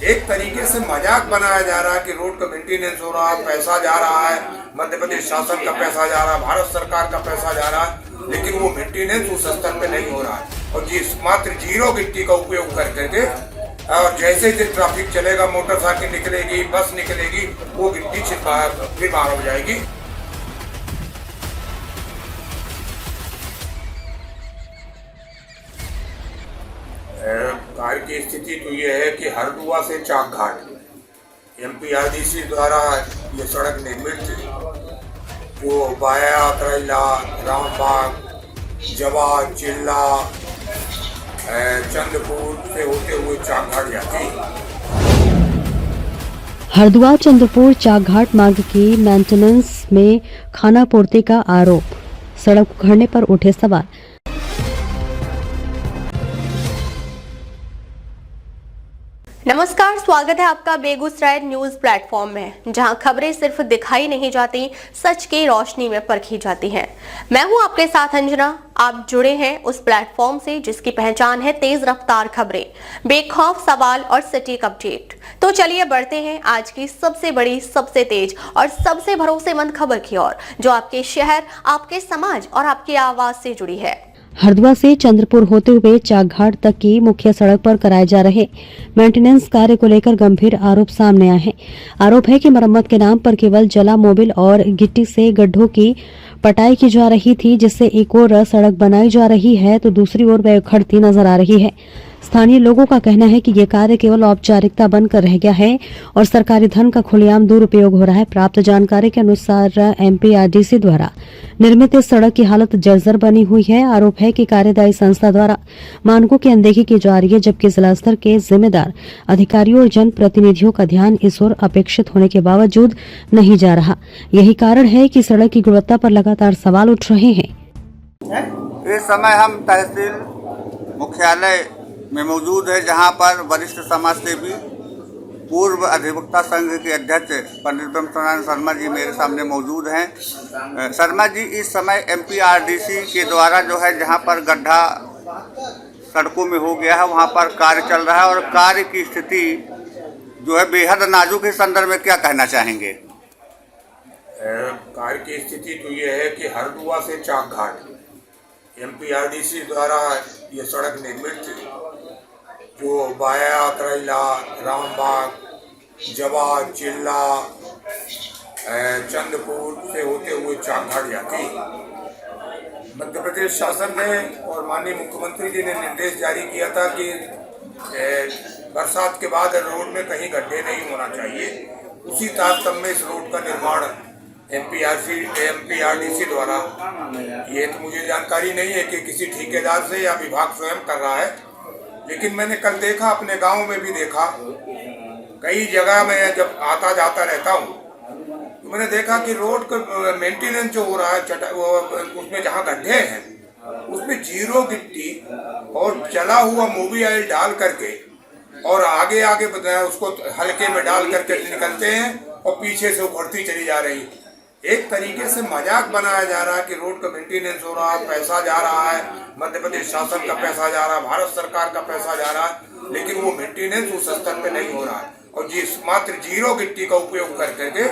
एक तरीके से मजाक बनाया जा रहा है कि रोड का मेंटेनेंस हो रहा है, पैसा जा रहा है, मध्य प्रदेश शासन का पैसा जा रहा है, भारत सरकार का पैसा जा रहा है, लेकिन वो मेंटेनेंस उस स्तर पे नहीं हो रहा है। और जिस मात्र जीरो गिट्टी का उपयोग कर करके और जैसे ही ट्रैफिक चलेगा, मोटरसाइकिल निकलेगी, बस निकलेगी, वो गिट्टी फिर बाहर हो जाएगी। कार्य की स्थिति तो ये है कि हरदुआ से चाक घाट एमपीआरडीसी द्वारा ये सड़क निर्मित थी, जो बाया करैला, रामबाग, जवा, चिल्ला, चंद्रपुर से होते हुए चाक घाट जाती। हरदुआ चंद्रपुर चाकघाट मार्ग की मेंटेनेंस में खानापूर्ति का आरोप, सड़क उखड़ने पर उठे सवाल। नमस्कार, स्वागत है आपका बेगूसराय न्यूज प्लेटफॉर्म में, जहां खबरें सिर्फ दिखाई नहीं जाती, सच की रोशनी में परखी जाती हैं। मैं हूं आपके साथ अंजना। आप जुड़े हैं उस प्लेटफॉर्म से जिसकी पहचान है तेज रफ्तार खबरें, बेखौफ सवाल और सटीक अपडेट। तो चलिए बढ़ते हैं आज की सबसे बड़ी, सबसे तेज और सबसे भरोसेमंद खबर की ओर, जो आपके शहर, आपके समाज और आपकी आवाज से जुड़ी है। हरदुआ से चंद्रपुर होते हुए चाकघाट तक की मुख्य सड़क पर कराए जा रहे मेंटेनेंस कार्य को लेकर गंभीर आरोप सामने आए हैं। आरोप है कि मरम्मत के नाम पर केवल जला मोबिल और गिट्टी से गड्ढों की पटाई की जा रही थी, जिससे एक ओर सड़क बनाई जा रही है तो दूसरी ओर वह उखड़ती नजर आ रही है। स्थानीय लोगों का कहना है कि यह कार्य केवल औपचारिकता बनकर रह गया है और सरकारी धन का खुलेआम दुरुपयोग हो रहा है। प्राप्त जानकारी के अनुसार एमपीआरडीसी द्वारा निर्मित इस सड़क की हालत जर्जर बनी हुई है। आरोप है कि कार्यदायी संस्था द्वारा मानकों की अनदेखी की जा रही है, जबकि जिला स्तर के जिम्मेदार अधिकारियों और जनप्रतिनिधियों का ध्यान इस ओर अपेक्षित होने के बावजूद नहीं जा रहा। यही कारण है कि सड़क की गुणवत्ता पर लगातार सवाल उठ रहे हैं। इस समय हम तहसील मुख्यालय में मौजूद है, जहां पर वरिष्ठ समाज सेवी पूर्व अधिवक्ता संघ के अध्यक्ष पंडित ब्रह्मनारायण शर्मा जी मेरे सामने मौजूद हैं। शर्मा जी, इस समय एमपीआरडीसी के द्वारा जो है जहां पर गड्ढा सड़कों में हो गया है, वहां पर कार्य चल रहा है और कार्य की स्थिति जो है बेहद नाजुक है। संदर्भ में क्या कहना चाहेंगे? कार्य की स्थिति तो ये है कि हरदुआ से चाकघाट एमपीआरडीसी द्वारा ये सड़क निर्मित थी, जो बाया करैला, रामबाग, जवा, चिल्ला, चंद्रपुर से होते हुए चाकघाट जाती। मध्य प्रदेश शासन ने और माननीय मुख्यमंत्री जी ने निर्देश जारी किया था कि बरसात के बाद रोड में कहीं गड्ढे नहीं होना चाहिए। उसी तारतम्य में इस रोड का निर्माण एमपीआरडीसी द्वारा, ये तो मुझे जानकारी नहीं है कि किसी ठेकेदार से या विभाग स्वयं कर रहा है, लेकिन मैंने कल देखा, अपने गांव में भी देखा, कई जगह मैं जब आता जाता रहता हूँ तो मैंने देखा कि रोड का मेंटेनेंस जो हो रहा है, उसमें जहाँ गड्ढे हैं उसमें जीरो गिट्टी और जला हुआ मोबिल डाल करके और आगे आगे उसको हल्के में डाल करके निकलते हैं और पीछे से उखड़ती चली जा रही। एक तरीके से मजाक बनाया जा रहा है कि रोड का मेंटेनेंस हो रहा है, पैसा जा रहा है, मध्य प्रदेश शासन का पैसा जा रहा है, भारत सरकार का पैसा जा रहा है, लेकिन वो मेंटेनेंस उस स्तर पे नहीं हो रहा है। और जिस मात्र जीरो गिट्टी का उपयोग कर करके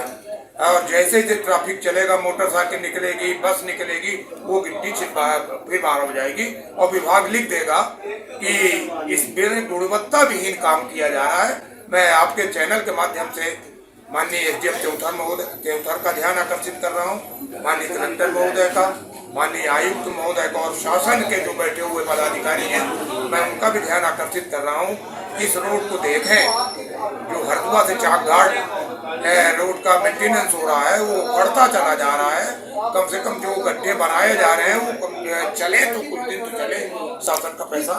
और जैसे ही ट्रैफिक चलेगा, मोटरसाइकिल निकलेगी, बस निकलेगी, वो गिट्टी फिर बाहर हो जाएगी और विभाग लिख देगा कि इस गुणवत्ता विहीन काम किया जा रहा है। मैं आपके चैनल के माध्यम से माननीय एसडीएम त्योथर का ध्यान आकर्षित कर रहा हूँ, माननीय कलेक्टर महोदय का, माननीय आयुक्त महोदय का और शासन के जो बैठे हुए पदाधिकारी हैं, मैं उनका भी ध्यान आकर्षित कर रहा हूँ। इस रोड को देखें, जो हरदुआ से चाकघाट रोड का मेंटेनेंस हो रहा है, वो बढ़ता चला जा रहा है। कम से कम जो गड्ढे बनाए जा रहे हैं वो चले तो कुछ दिन तो चले, शासन का पैसा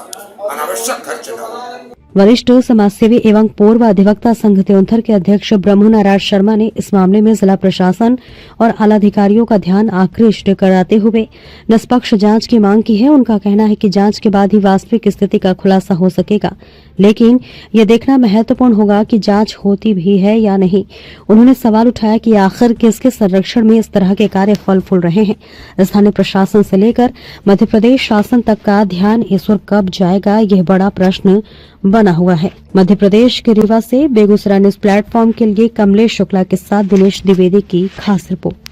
अनावश्यक खर्च न हो। वरिष्ठ समाजसेवी एवं पूर्व अधिवक्ता संघ त्योंथर के अध्यक्ष ब्रह्मनारायण शर्मा ने इस मामले में जिला प्रशासन और आलाधिकारियों का ध्यान आकृष्ट कराते हुए निष्पक्ष जांच की मांग की है। उनका कहना है कि जांच के बाद ही वास्तविक स्थिति का खुलासा हो सकेगा, लेकिन यह देखना महत्वपूर्ण होगा कि जांच होती भी है या नहीं। उन्होंने सवाल उठाया कि आखिर किसके संरक्षण में इस तरह के कार्य फल फूल रहे हैं। स्थानीय प्रशासन से लेकर मध्य प्रदेश शासन तक का ध्यान इस ओर कब जाएगा, यह बड़ा प्रश्न बना हुआ है। मध्य प्रदेश के रीवा से बेगूसराय न्यूज प्लेटफॉर्म के लिए कमलेश शुक्ला के साथ दिनेश द्विवेदी की खास रिपोर्ट।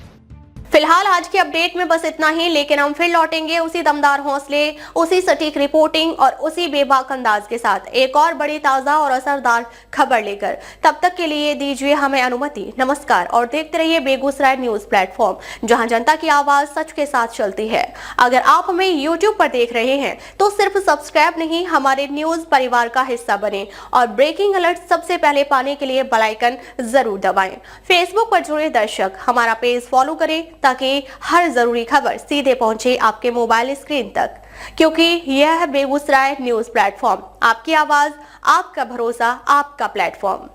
फिलहाल आज की अपडेट में बस इतना ही, लेकिन हम फिर लौटेंगे उसी दमदार हौसले, उसी सटीक रिपोर्टिंग और उसी बेबाक अंदाज के साथ एक और बड़ी ताजा और असरदार खबर लेकर। तब तक के लिए दीजिए हमें अनुमति। नमस्कार और देखते रहिए बेगूसराय न्यूज प्लेटफॉर्म, जहां जनता की आवाज सच के साथ चलती है। अगर आप हमें YouTube पर देख रहे हैं तो सिर्फ सब्सक्राइब नहीं, हमारे न्यूज परिवार का हिस्सा बने और ब्रेकिंग अलर्ट सबसे पहले पाने के लिए बेल आइकन जरूर दबाएं। फेसबुक पर जुड़े दर्शक हमारा पेज फॉलो करें ताकि हर जरूरी खबर सीधे पहुंचे आपके मोबाइल स्क्रीन तक, क्योंकि यह है बेगूसराय न्यूज प्लेटफॉर्म, आपकी आवाज, आपका भरोसा, आपका प्लेटफॉर्म।